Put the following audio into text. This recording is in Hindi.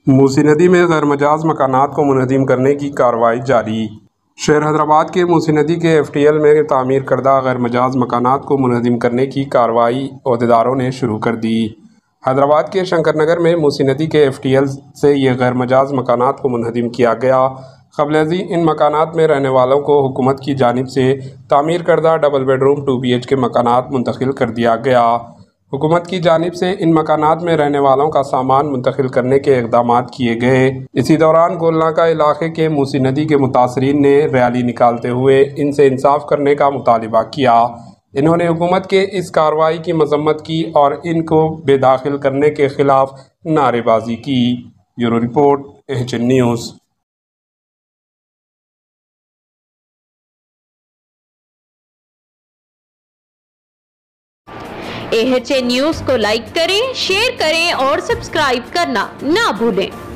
मूसी नदी में गैरमजाज मकानात को मुनहदम करने की कार्रवाई जारी। शहर हैदराबाद के मूसी नदी के FTL में तामीर करदा गैरमजाज मकानात को मुनहदम करने की कार्रवाई अहदेदारों ने शुरू कर दी। हैदराबाद के शंकर नगर में मूसी नदी के FTL से ये गैरमजाज मकानात को मुनहदम किया गया। क़ब्ल इन मकानात में रहने वालों को हुकूमत की जानिब से तामीर करदा डबल बेडरूम 2 BHK मकानात मुंतकिल कर दिया गया। हुकूमत की जानिब से इन मकानात में रहने वालों का सामान मुंतकिल करने के इक़दाम किए गए। इसी दौरान गोलनाका इलाके के मूसी नदी के मुतासरीन ने रैली निकालते हुए इनसे इंसाफ करने का मुतालिबा किया। इन्होंने हुकूमत के इस कार्रवाई की मजम्मत की और इनको बेदाखिल करने के खिलाफ नारेबाजी की। Bureau report, AHN news. AHN news को लाइक करें, शेयर करें और सब्सक्राइब करना ना भूलें।